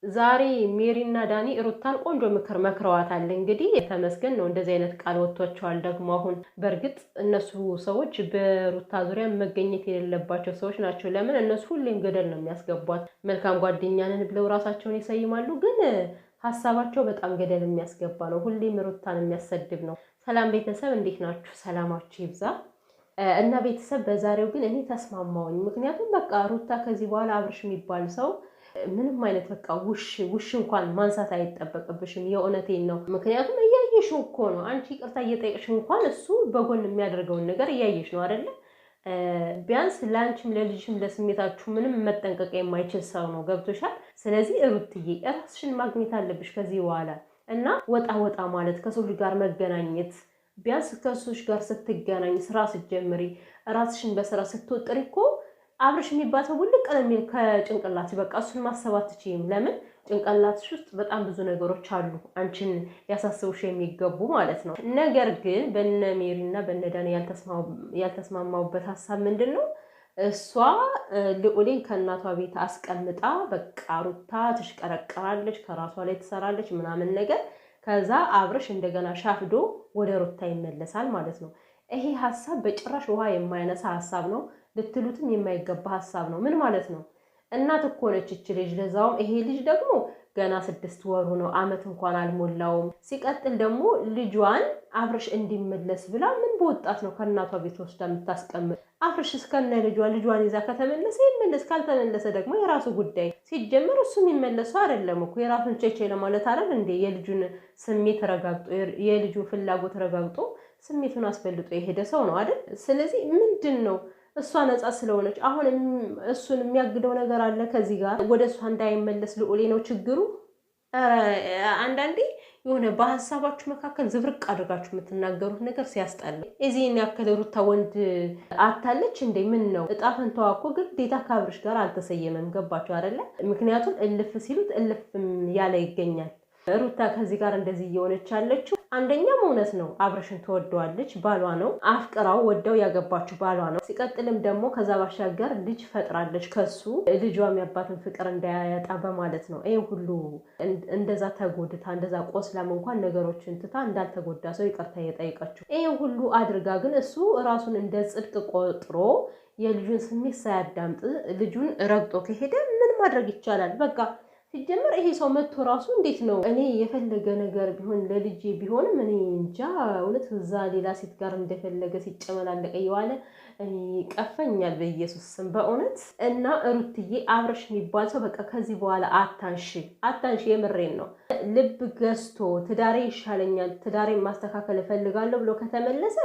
ዛሬ ሜሪና ዳኒ ሩታን ቆንጆ ምክር መክረዋታል። እንግዲህ የተመስገን ነው እንደዚህ አይነት ቃል ወጥቷቸዋል። ደግሞ አሁን በእርግጥ እነሱ ሰዎች በሩታ ዙሪያ መገኘት የሌለባቸው ሰዎች ናቸው። ለምን እነሱ ሁሌም ገደል ነው የሚያስገቧት። መልካም ጓደኛንን ብለው ራሳቸውን ይሰይማሉ፣ ግን ሀሳባቸው በጣም ገደል የሚያስገባ ነው። ሁሌም ሩታን የሚያሰድብ ነው። ሰላም ቤተሰብ እንዴት ናችሁ? ሰላማችሁ ይብዛ። እና ቤተሰብ በዛሬው ግን እኔ ተስማማውኝ። ምክንያቱም በቃ ሩታ ከዚህ በኋላ አብርሽ የሚባል ሰው ምንም አይነት በቃ ውሽ እንኳን ማንሳት አይጠበቅብሽም። የእውነቴን ነው። ምክንያቱም እያየሽው እኮ ነው። አንቺ ይቅርታ እየጠየቅሽ እንኳን እሱ በጎን የሚያደርገውን ነገር እያየሽ ነው አይደለ? ቢያንስ ለአንቺም ለልጅሽም ለስሜታችሁ ምንም መጠንቀቅ የማይችል ሰው ነው። ገብቶሻል? ስለዚህ ሩትዬ ራስሽን ማግኘት አለብሽ ከዚህ በኋላ እና ወጣ ወጣ ማለት ከሰው ልጅ ጋር መገናኘት ቢያንስ ከሰዎች ጋር ስትገናኝ ስራ ስትጀምሪ ራስሽን በስራ ስትወጥሪ እኮ አብርሽ የሚባል ሰው ውልቅ ቀለሚል ከጭንቅላት በቃ እሱን ማሰብ አትችይም። ለምን ጭንቅላትሽ ውስጥ በጣም ብዙ ነገሮች አሉ አንቺን ሊያሳስቡሽ የሚገቡ ማለት ነው። ነገር ግን በነ ሜሪና በነ ዳኒ ያልተስማማውበት ሀሳብ ምንድን ነው? እሷ ልዑሌን ከእናቷ ቤት አስቀምጣ በቃ ሩታ ትሽቀረቀራለች፣ ከራሷ ላይ ትሰራለች ምናምን ነገር ከዛ አብርሽ እንደገና ሻፍዶ ወደ ሩታ ይመለሳል ማለት ነው። ይሄ ሀሳብ በጭራሽ ውሃ የማይነሳ ሀሳብ ነው። ልትሉትም የማይገባ ሀሳብ ነው። ምን ማለት ነው? እናት እኮ ነች እች ልጅ። ለዛውም ይሄ ልጅ ደግሞ ገና 6 ወሩ ነው፣ አመት እንኳን አልሞላውም። ሲቀጥል ደግሞ ልጇን አብርሽ እንዲመለስ ብላ ምን በወጣት ነው ከእናቷ ቤት ወስዳ የምታስቀምጥ? አብርሽ እስከነ ልጇን ይዛ ከተመለሰ ይመለስ፣ ካልተመለሰ ደግሞ የራሱ ጉዳይ። ሲጀመር እሱ የሚመለሰው አይደለም እኮ የራሱን ቼቼ ለማለት አይደል እንዴ? የልጁን ስሜት ረጋግጦ የልጁን ፍላጎት ረጋግጦ ስሜቱን አስፈልጦ የሄደ ሰው ነው አይደል? ስለዚህ ምንድን ነው እሷ ነፃ ስለሆነች አሁን እሱን የሚያግደው ነገር አለ ከዚህ ጋር ወደ እሷ እንዳይመለስ ልዑሌ ነው ችግሩ። አንዳንዴ የሆነ በሀሳባችሁ መካከል ዝብርቅ አድርጋችሁ የምትናገሩት ነገር ሲያስጠላ። እዚህን ያክል ሩታ ወንድ አታለች እንዴ? ምን ነው እጣ ፈንታዋ እኮ ግዴታ ከአብርሽ ጋር አልተሰየመም። ገባችሁ አይደለ? ምክንያቱም እልፍ ሲሉት እልፍ ያለ ይገኛል። ሩታ ከዚህ ጋር እንደዚህ እየሆነች ያለችው አንደኛም እውነት ነው፣ አብርሽን ትወደዋለች፣ ባሏ ነው፣ አፍቅራው ወደው ያገባችው ባሏ ነው። ሲቀጥልም ደግሞ ከዛ ባሻገር ልጅ ፈጥራለች ከሱ ልጇም ያባትን ፍቅር እንዳያጣ በማለት ነው። ይሄ ሁሉ እንደዛ ተጎድታ እንደዛ ቆስላም እንኳን ነገሮችን ትታ እንዳልተጎዳ ሰው ይቅርታ የጠየቀችው። ይሄ ሁሉ አድርጋ ግን እሱ ራሱን እንደ ጽድቅ ቆጥሮ የልጁን ስሜት ሳያዳምጥ ልጁን ረግጦ ከሄደ ምን ማድረግ ይቻላል? በቃ ሲጀመር ይሄ ሰው መጥቶ ራሱ እንዴት ነው? እኔ የፈለገ ነገር ቢሆን ለልጄ ቢሆንም እኔ እንጃ እውነት እዛ ሌላ ሴት ጋር እንደፈለገ ሲጨመላለቀ የዋለ ቀፈኛል በኢየሱስ ስም በእውነት። እና ሩትዬ አብርሽ የሚባል ሰው በቃ ከዚህ በኋላ አታንሺ፣ የምሬን ነው። ልብ ገዝቶ ትዳሬ ይሻለኛል፣ ትዳሬን ማስተካከል እፈልጋለሁ ብሎ ከተመለሰ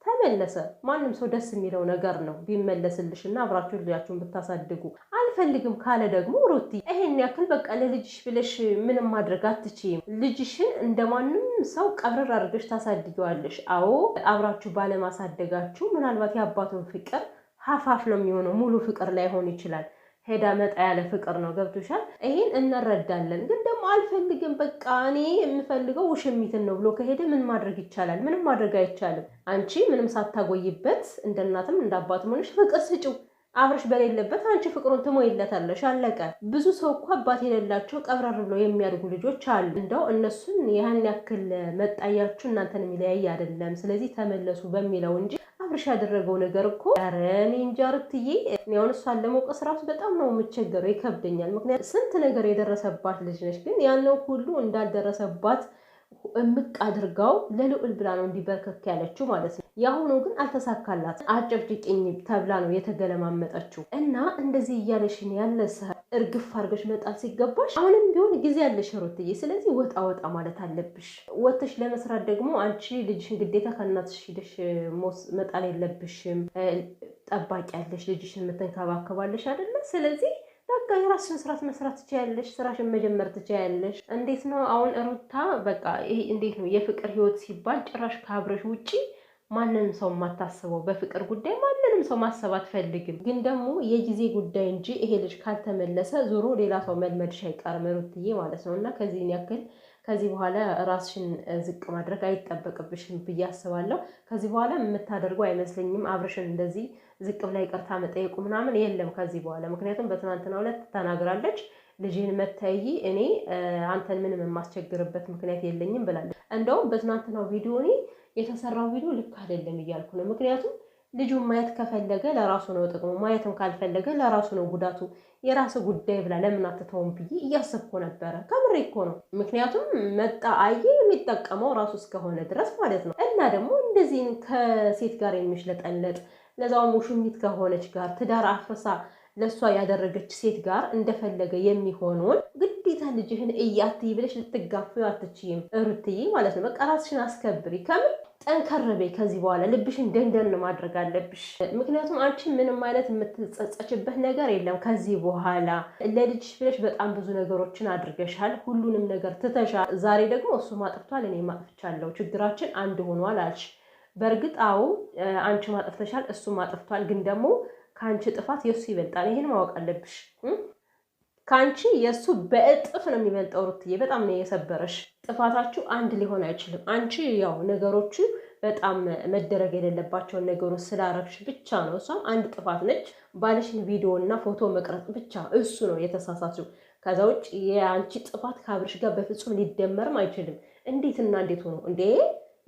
ተመለሰ። ማንም ሰው ደስ የሚለው ነገር ነው ቢመለስልሽ እና አብራችሁ ልጃችሁን ብታሳድጉ። አልፈልግም ካለ ደግሞ ሩቲ ይሄን ያክል በቃ ለልጅሽ ብለሽ ምንም ማድረግ አትችይም። ልጅሽን እንደማንም ሰው ቀብረር አድርገሽ ታሳድጊዋለሽ። አዎ አብራችሁ ባለማሳደጋችሁ ምናልባት የአባቱን ፍቅር ሀፋፍ ነው የሚሆነው፣ ሙሉ ፍቅር ላይሆን ይችላል። ሄዳ መጣ ያለ ፍቅር ነው። ገብቶሻል? ይሄን እንረዳለን። ግን ደግሞ አልፈልግም በቃ እኔ የምፈልገው ውሽሚትን ነው ብሎ ከሄደ ምን ማድረግ ይቻላል? ምንም ማድረግ አይቻልም። አንቺ ምንም ሳታጎይበት እንደ እናትም እንደ አባትም ሆነሽ ፍቅር ስጪው። አብርሽ በሌለበት አንቺ ፍቅሩን ትሞይለታለሽ። አለቀ። ብዙ ሰው እኮ አባት የሌላቸው ቀብረር ብለው የሚያድጉ ልጆች አሉ። እንደው እነሱን ያን ያክል መጣያችሁ እናንተን የሚለያይ አይደለም። ስለዚህ ተመለሱ በሚለው እንጂ አብርሽ ያደረገው ነገር እኮ ኧረ እኔ እንጃ ሩትዬ። እኔ አሁን እሷን ለመውቀስ ራሱ በጣም ነው የምቸገረው፣ ይከብደኛል። ምክንያቱም ስንት ነገር የደረሰባት ልጅ ነች። ግን ያለው ሁሉ እንዳልደረሰባት እምቅ አድርጋው ለልዑል ብላ ነው እንዲበርከክ ያለችው ማለት ነው። የአሁኑ ግን አልተሳካላት። አጨብጭቅኝ ተብላ ነው የተገለማመጠችው። እና እንደዚህ እያለሽን ያለሰ እርግፍ አድርገሽ መጣል ሲገባሽ አሁንም ቢሆን ጊዜ ያለሽ ሩትዬ። ስለዚህ ወጣ ወጣ ማለት አለብሽ። ወጥተሽ ለመስራት ደግሞ አንቺ ልጅሽን ግዴታ ከእናትሽ ሄደሽ መጣል የለብሽም። ጠባቂ ያለሽ ልጅሽን የምትንከባከባለሽ አይደለ? ስለዚህ በቃ የራስሽን ስራት መስራት ትችያለሽ፣ ስራሽን መጀመር ትችያለሽ። እንዴት ነው አሁን ሩታ በቃ ይሄ እንዴት ነው የፍቅር ህይወት ሲባል ጭራሽ ከአብርሽ ውጪ ማንንም ሰው የማታስበው በፍቅር ጉዳይ ማንንም ሰው ማሰብ አትፈልግም። ግን ደግሞ የጊዜ ጉዳይ እንጂ ይሄ ልጅ ካልተመለሰ ዞሮ ሌላ ሰው መልመድሽ አይቀርም ሩትዬ ማለት ነው። እና ከዚህን ያክል ከዚህ በኋላ ራስሽን ዝቅ ማድረግ አይጠበቅብሽም ብዬ አስባለሁ። ከዚህ በኋላ የምታደርገው አይመስለኝም። አብርሽን እንደዚህ ዝቅ ብላ ይቅርታ መጠየቁ ምናምን የለም ከዚህ በኋላ። ምክንያቱም በትናንትናው ዕለት ተናግራለች። ልጅን መታይ እኔ አንተን ምንም የማስቸግርበት ምክንያት የለኝም ብላለች። እንደውም በትናንትናው ቪዲዮ እኔ የተሰራው ቪዲዮ ልክ አይደለም እያልኩ ነው። ምክንያቱም ልጁን ማየት ከፈለገ ለራሱ ነው ጥቅሙ፣ ማየትም ካልፈለገ ለራሱ ነው ጉዳቱ። የራሱ ጉዳይ ብላ ለምን አትተውም ብዬ እያሰብኩ ነበረ። ከምሬ እኮ ነው። ምክንያቱም መጣ አየ የሚጠቀመው ራሱ እስከሆነ ድረስ ማለት ነው። እና ደግሞ እንደዚህ ከሴት ጋር የሚሽለጠለጥ ለዛውም ውሽሚት ከሆነች ጋር ትዳር አፍርሳ ለእሷ ያደረገች ሴት ጋር እንደፈለገ የሚሆነውን ግዴታ ልጅህን እያትይ ብለሽ ልትጋፊው አትችይም ሩትዬ ማለት ነው። በቃ ራስሽን አስከብሪ። ከምን ጠንከር በይ። ከዚህ በኋላ ልብሽን ደንደን ማድረግ አለብሽ። ምክንያቱም አንቺ ምንም አይነት የምትጸጸችበት ነገር የለም ከዚህ በኋላ። ለልጅሽ ብለሽ በጣም ብዙ ነገሮችን አድርገሻል። ሁሉንም ነገር ትተሻል። ዛሬ ደግሞ እሱ ማጥፍቷል፣ እኔ ማጥፍቻለሁ፣ ችግራችን አንድ ሆኗል አልሽ። በእርግጥ አዎ አንቺ ማጥፍተሻል፣ እሱ ማጥፍቷል። ግን ደግሞ ከአንቺ ጥፋት የእሱ ይበልጣል። ይሄን ማወቅ አለብሽ። ከአንቺ የእሱ በእጥፍ ነው የሚበልጠው ሩትዬ። በጣም ነው የሰበረሽ። ጥፋታችሁ አንድ ሊሆን አይችልም። አንቺ ያው ነገሮቹ በጣም መደረግ የሌለባቸውን ነገሮች ስላረግሽ ብቻ ነው። እሷም አንድ ጥፋት ነች። ባልሽን ቪዲዮ እና ፎቶ መቅረጽ ብቻ እሱ ነው የተሳሳችው። ከዛ ውጭ የአንቺ ጥፋት ከአብርሽ ጋር በፍጹም ሊደመርም አይችልም። እንዴትና እንዴት ሆኖ እንዴ!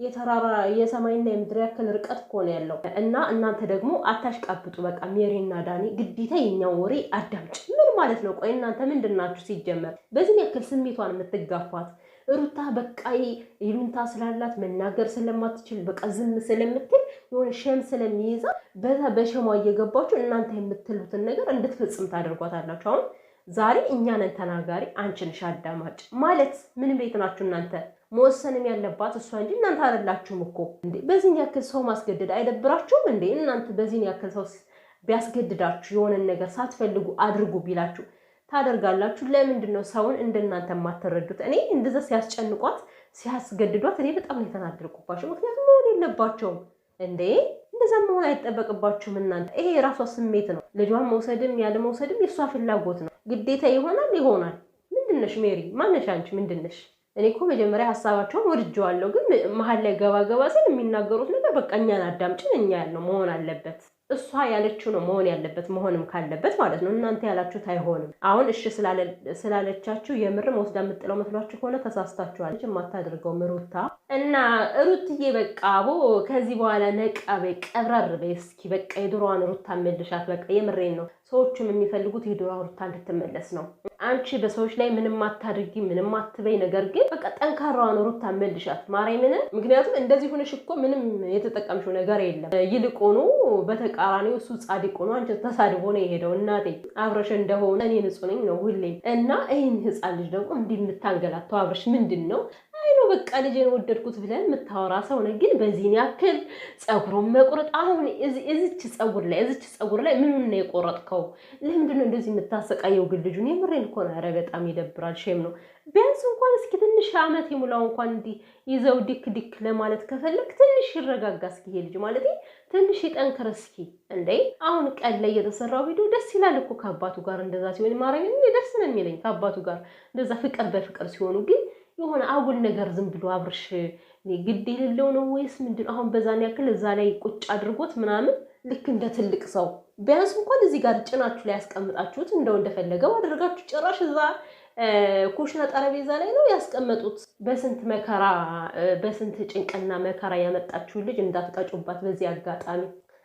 የተራራ የሰማይና የምድር ያክል ርቀት እኮ ነው ያለው። እና እናንተ ደግሞ አታሽቃብጡ። በቃ ሜሪና ዳኒ ግዴታ የኛው ወሬ አዳምጭ። ምን ማለት ነው? ቆይ እናንተ ምንድናችሁ ሲጀመር? በዚህ ያክል ስሜቷን የምትጋፋት ሩታ በቃ ይሉንታ ስላላት መናገር ስለማትችል በቃ ዝም ስለምትል የሆነ ሸም ስለሚይዛ በዛ በሸማ እየገባችሁ እናንተ የምትሉትን ነገር እንድትፈጽም ታደርጓታላችሁ። አሁን ዛሬ እኛ ነን ተናጋሪ፣ አንቺ ነሽ አዳማጭ። ማለት ምን ቤት ናችሁ እናንተ? መወሰንም ያለባት እሷ እንጂ እናንተ አይደላችሁም እኮ እንዴ። በዚህን ያክል ሰው ማስገደድ አይደብራችሁም እንዴ? እናንተ በዚህን ያክል ሰው ቢያስገድዳችሁ የሆነን ነገር ሳትፈልጉ አድርጉ ቢላችሁ ታደርጋላችሁ? ለምንድን ነው ሰውን እንደናንተ የማትረዱት? እኔ እንደዛ ሲያስጨንቋት ሲያስገድዷት እኔ በጣም ነው የተናደድኩባቸው። ምክንያቱም መሆን የለባቸውም እንዴ፣ እንደዛ መሆን አይጠበቅባችሁም እናንተ። ይሄ የራሷ ስሜት ነው። ልጇን መውሰድም ያለ መውሰድም የእሷ ፍላጎት ነው። ግዴታ ይሆናል። ምንድነሽ ሜሪ? ማነሽ አንቺ? ምንድነሽ? እኔ እኮ መጀመሪያ ሀሳባቸውን ወድጀዋለሁ፣ ግን መሀል ላይ ገባ ሲል የሚናገሩት ነገር በቃ እኛን አዳምጭን፣ እኛ ያልነው መሆን አለበት። እሷ ያለችው ነው መሆን ያለበት፣ መሆንም ካለበት ማለት ነው። እናንተ ያላችሁት አይሆንም። አሁን እሺ ስላለቻችሁ የምርም ወስዳ የምጥለው መስሏችሁ ከሆነ ተሳስታችኋል። የማታደርገው ሩታ እና ሩትዬ በቃ አቦ ከዚህ በኋላ ነቃ በይ፣ ቀብረር በይ እስኪ በቃ የድሮዋን ሩታ መልሻት። በቃ የምሬን ነው። ሰዎችም የሚፈልጉት የድሮዋ ሩታ እንድትመለስ ነው። አንቺ በሰዎች ላይ ምንም አታድርጊ፣ ምንም አትበይ። ነገር ግን በቃ ጠንካራዋን ሩታ መልሻት ማርያምን። ምክንያቱም እንደዚህ ሆነሽ እኮ ምንም የተጠቀምሽው ነገር የለም። ይልቁኑ በተቃራኒው እሱ ጻድቅ ሆኖ አንቺ ተሳድቦ ነው የሄደው። እናቴ አብረሽ እንደሆነ እኔ ንጹህ ነኝ ነው ሁሌም። እና ይህን ህፃን ልጅ ደግሞ እንዲህ የምታንገላተው አብረሽ ምንድን ነው? አይ ነው በቃ ልጅን ወደድኩት ብለን የምታወራ ሰው ነው። ግን በዚህን ያክል ፀጉሩን መቁረጥ አሁን እዚች ፀጉር ላይ ምኑን ነው የቆረጥከው? ለምንድን ነው እንደዚህ የምታሰቃየው? ግን ልጁን የምሬን እኮ ነው። ኧረ በጣም ይደብራል። ሼም ነው። ቢያንስ እንኳን እስኪ ትንሽ ዓመት ይሙላው እንኳን እንዲህ ይዘው ዲክ ለማለት ከፈለግ ትንሽ ይረጋጋ እስኪ ይሄ ልጅ ማለት ትንሽ ይጠንክር እስኪ እንዴ። አሁን ቀን ላይ የተሰራው ቪዲዮ ደስ ይላል እኮ ከአባቱ ጋር እንደዛ ሲሆን ማርያምን ደስ ነው የሚለኝ ከአባቱ ጋር እንደዛ ፍቅር በፍቅር ሲሆኑ። ግን የሆነ አጉል ነገር ዝም ብሎ አብርሽ ግድ የሌለው ነው ወይስ ምንድን? አሁን በዛን ያክል እዛ ላይ ቁጭ አድርጎት ምናምን ልክ እንደ ትልቅ ሰው ቢያንስ እንኳን እዚህ ጋር ጭናችሁ ላይ ያስቀምጣችሁት እንደፈለገው አድርጋችሁ ጭራሽ እዛ ኩሽና ጠረጴዛ ላይ ነው ያስቀመጡት። በስንት መከራ በስንት ጭንቅና መከራ ያመጣችሁን ልጅ እንዳትቀጩባት በዚህ አጋጣሚ።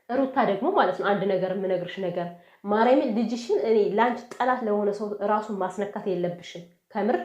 ሩታ ደግሞ ማለት ነው አንድ ነገር የምነግርሽ ነገር ማርያምን፣ ልጅሽን እኔ ላንቺ ጠላት ለሆነ ሰው ራሱን ማስነካት የለብሽም ከምር